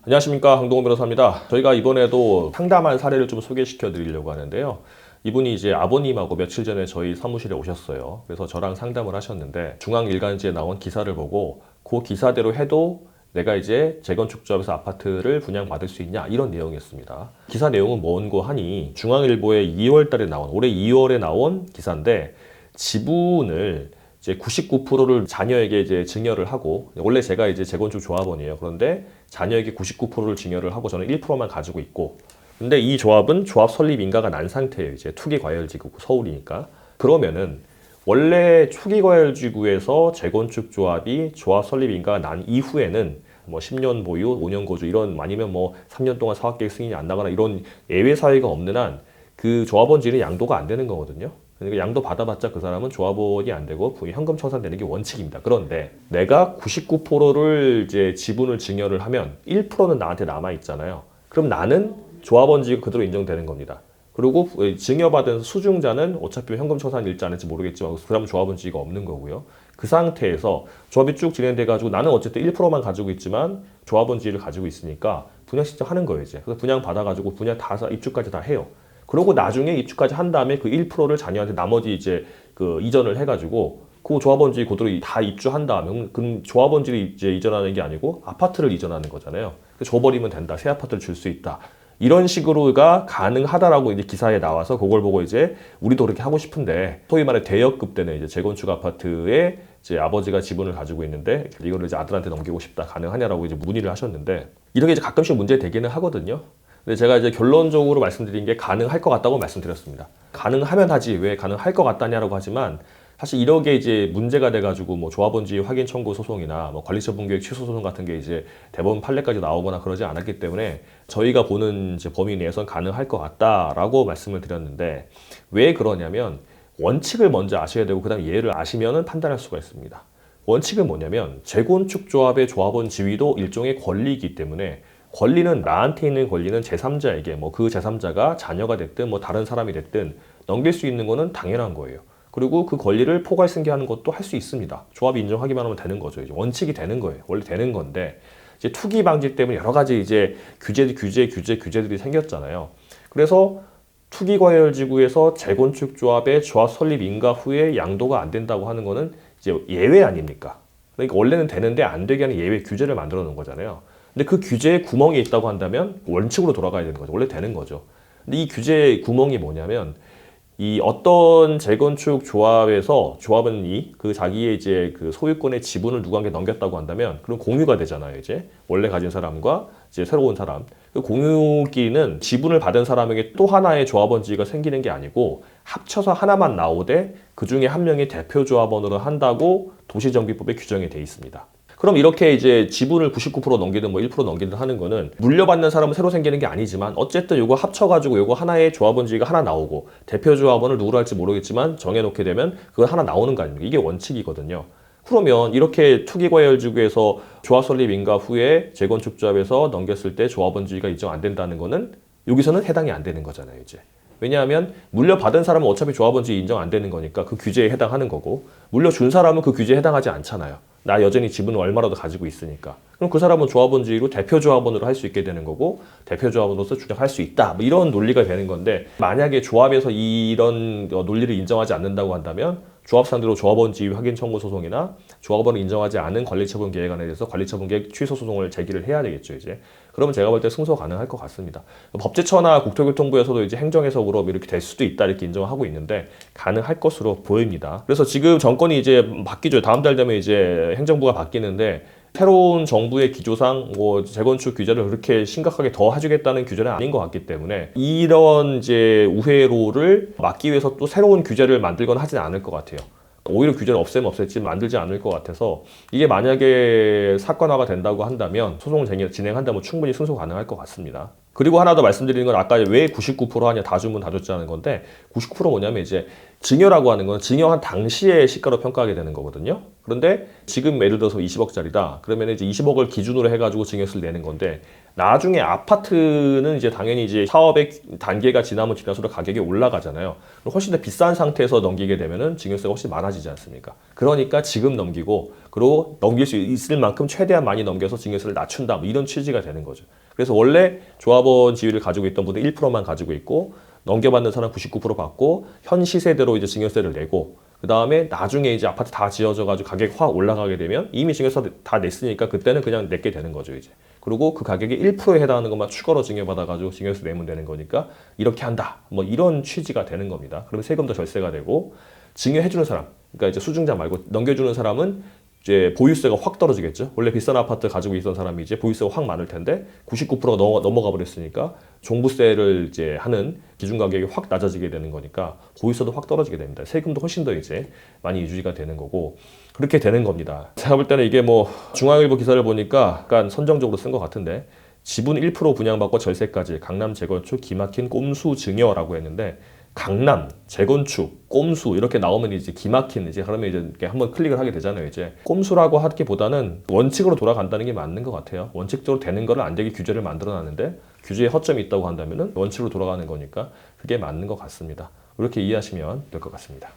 안녕하십니까, 강동원 변호사입니다. 저희가 이번에도 상담한 사례를 좀 소개시켜 드리려고 하는데요. 이분이 이제 아버님하고 며칠 전에 저희 사무실에 오셨어요. 그래서 저랑 상담을 하셨는데 중앙일간지에 나온 기사를 보고 그 기사대로 해도 내가 이제 재건축조합에서 아파트를 분양받을 수 있냐, 이런 내용이었습니다. 기사 내용은 뭔고 하니 중앙일보에 2월 달에 나온, 올해 2월에 나온 기사인데, 지분을 이제 99%를 자녀에게 이제 증여를 하고, 원래 제가 이제 재건축 조합원이에요. 그런데 자녀에게 99%를 증여를 하고 저는 1%만 가지고 있고, 근데 이 조합은 조합 설립 인가가 난 상태예요. 이제 투기과열지구 서울이니까. 그러면은 원래 투기과열지구에서 재건축 조합이 조합 설립 인가가 난 이후에는 뭐 10년 보유, 5년 거주, 이런, 아니면 뭐 3년 동안 사업계획 승인이 안 나거나 이런 예외 사유가 없는 한 그 조합원지는 양도가 안 되는 거거든요. 그러니까 양도 받아봤자 그 사람은 조합원이 안 되고 현금 청산되는 게 원칙입니다. 그런데 내가 99%를 이제 지분을 증여를 하면 1%는 나한테 남아 있잖아요. 그럼 나는 조합원지가 그대로 인정되는 겁니다. 그리고 증여받은 수중자는 어차피 현금 청산 일지 안 할지 모르겠지만 그 사람은 조합원지가 없는 거고요. 그 상태에서 조합이 쭉 진행돼 가지고 나는 어쨌든 1%만 가지고 있지만 조합원지를 가지고 있으니까 분양 신청하는 거예요. 이제 그래서 분양 받아가지고 분양 다 입주까지 다 해요. 그리고 나중에 입주까지 한 다음에 그 1%를 자녀한테 나머지 이제 그 이전을 해가지고 그 조합원지 그대로 다 입주한 다음에, 그럼 조합원지를 이제 이전하는 게 아니고 아파트를 이전하는 거잖아요. 줘버리면 된다. 새 아파트를 줄 수 있다. 이런 식으로가 가능하다라고 이제 기사에 나와서 그걸 보고 이제 우리도 그렇게 하고 싶은데, 소위 말해 대여급 되는 이제 재건축 아파트에 이제 아버지가 지분을 가지고 있는데 이거를 이제 아들한테 넘기고 싶다, 가능하냐라고 이제 문의를 하셨는데, 이렇게 이제 가끔씩 문제 되기는 하거든요. 근데 제가 이제 결론적으로 말씀드린 게 가능할 것 같다고 말씀드렸습니다. 가능하면 하지 왜 가능할 것 같다냐라고 하지만, 사실 이렇게 이제 문제가 돼가지고 뭐 조합원지 확인 청구 소송이나 뭐 관리처분계획 취소 소송 같은 게 이제 대법원 판례까지 나오거나 그러지 않았기 때문에 저희가 보는 이제 범위 내에선 가능할 것 같다라고 말씀을 드렸는데, 왜 그러냐면 원칙을 먼저 아셔야 되고 그다음 예를 아시면은 판단할 수가 있습니다. 원칙은 뭐냐면 재건축 조합의 조합원 지위도 일종의 권리이기 때문에, 권리는 나한테 있는 권리는 제3자에게, 뭐 그 제3자가 자녀가 됐든 뭐 다른 사람이 됐든 넘길 수 있는 거는 당연한 거예요. 그리고 그 권리를 포괄승계하는 것도 할 수 있습니다. 조합이 인정하기만 하면 되는 거죠. 이제 원칙이 되는 거예요. 원래 되는 건데, 이제 투기 방지 때문에 여러 가지 이제 규제들이 생겼잖아요. 그래서 투기과열지구에서 재건축 조합의 조합 설립 인가 후에 양도가 안 된다고 하는 거는 이제 예외 아닙니까? 그러니까 원래는 되는데 안 되게 하는 예외 규제를 만들어 놓은 거잖아요. 근데 그 규제에 구멍이 있다고 한다면 원칙으로 돌아가야 되는 거죠. 원래 되는 거죠. 근데 이 규제의 구멍이 뭐냐면, 이 어떤 재건축 조합에서 조합원이 그 자기의 이제 그 소유권의 지분을 누구한테 넘겼다고 한다면, 그럼 공유가 되잖아요. 이제 원래 가진 사람과 이제 새로운 사람, 그 공유끼리는 지분을 받은 사람에게 또 하나의 조합원지가 생기는 게 아니고 합쳐서 하나만 나오되 그 중에 한 명이 대표 조합원으로 한다고 도시정비법에 규정이 돼 있습니다. 그럼 이렇게 이제 지분을 99% 넘기든 뭐 1% 넘기든 하는 거는 물려받는 사람은 새로 생기는 게 아니지만 어쨌든 이거 합쳐가지고 이거 하나의 조합원지가 하나 나오고, 대표 조합원을 누구로 할지 모르겠지만 정해놓게 되면 그거 하나 나오는 거 아닙니까? 이게 원칙이거든요. 그러면 이렇게 투기과열지구에서 조합 설립 인가 후에 재건축 조합에서 넘겼을 때 조합원지가 인정 안 된다는 거는 여기서는 해당이 안 되는 거잖아요, 이제. 왜냐하면 물려받은 사람은 어차피 조합원지 인정 안 되는 거니까 그 규제에 해당하는 거고, 물려준 사람은 그 규제에 해당하지 않잖아요. 나 여전히 지분을 얼마라도 가지고 있으니까. 그럼 그 사람은 조합원지로 대표 조합원으로 할 수 있게 되는 거고, 대표 조합원으로서 주장할 수 있다, 뭐 이런 논리가 되는 건데, 만약에 조합에서 이런 논리를 인정하지 않는다고 한다면 조합 상대로 조합원 지위 확인 청구 소송이나 조합원을 인정하지 않은 관리처분 계획안에 대해서 관리처분 계획 취소 소송을 제기를 해야 되겠죠, 이제. 그러면 제가 볼 때 승소 가능할 것 같습니다. 법제처나 국토교통부에서도 이제 행정해석으로 이렇게 될 수도 있다, 이렇게 인정하고 있는데 가능할 것으로 보입니다. 그래서 지금 정권이 이제 바뀌죠. 다음 달 되면 이제 행정부가 바뀌는데, 새로운 정부의 기조상 뭐 재건축 규제를 그렇게 심각하게 더 해주겠다는 규제는 아닌 것 같기 때문에, 이런 이제 우회로를 막기 위해서 또 새로운 규제를 만들거나 하진 않을 것 같아요. 오히려 규제를 없애면 없앴지 만들지 않을 것 같아서, 이게 만약에 사건화가 된다고 한다면 소송을 진행한다면 충분히 승소 가능할 것 같습니다. 그리고 하나 더 말씀드리는 건 아까 왜 99% 하냐 다 주면 다 줬자는 건데 99% 뭐냐면 이제 증여라고 하는 건 증여한 당시에 시가로 평가하게 되는 거거든요. 그런데 지금 예를 들어서 20억짜리다. 그러면 이제 20억을 기준으로 해가지고 증여세를 내는 건데 나중에 아파트는 이제 당연히 이제 사업의 단계가 지나면 지날수록 가격이 올라가잖아요. 훨씬 더 비싼 상태에서 넘기게 되면은 증여세가 훨씬 많아지지 않습니까? 그러니까 지금 넘기고 그리고 넘길 수 있을 만큼 최대한 많이 넘겨서 증여세를 낮춘다. 뭐 이런 취지가 되는 거죠. 그래서 원래 조합원 지위를 가지고 있던 분들 1%만 가지고 있고 넘겨받는 사람 99% 받고 현 시세대로 이제 증여세를 내고 그 다음에 나중에 이제 아파트 다 지어져가지고 가격이 확 올라가게 되면 이미 증여세 다 냈으니까 그때는 그냥 내게 되는 거죠 이제. 그리고 그 가격이 1%에 해당하는 것만 추가로 증여받아가지고 증여세 내면 되는 거니까 이렇게 한다. 뭐 이런 취지가 되는 겁니다. 그러면 세금도 절세가 되고 증여해주는 사람, 그러니까 이제 수증자 말고 넘겨주는 사람은 이제 보유세가 확 떨어지겠죠. 원래 비싼 아파트 가지고 있던 사람이 이제 보유세가 확 많을 텐데 99%가 넘어가 버렸으니까 종부세를 이제 하는 기준 가격이 확 낮아지게 되는 거니까 보유세도 확 떨어지게 됩니다. 세금도 훨씬 더 이제 많이 유지가 되는 거고 그렇게 되는 겁니다. 제가 볼 때는 이게 뭐 중앙일보 기사를 보니까 약간 선정적으로 쓴 것 같은데 지분 1% 분양받고 절세까지 강남 재건축 기막힌 꼼수 증여라고 했는데 강남, 재건축, 꼼수 이렇게 나오면 이제 기막힌 이제 그러면 이제 이렇게 한번 클릭을 하게 되잖아요. 이제 꼼수라고 하기보다는 원칙으로 돌아간다는 게 맞는 것 같아요. 원칙적으로 되는 거를 안 되게 규제를 만들어놨는데 규제에 허점이 있다고 한다면은 원칙으로 돌아가는 거니까 그게 맞는 것 같습니다. 이렇게 이해하시면 될 것 같습니다.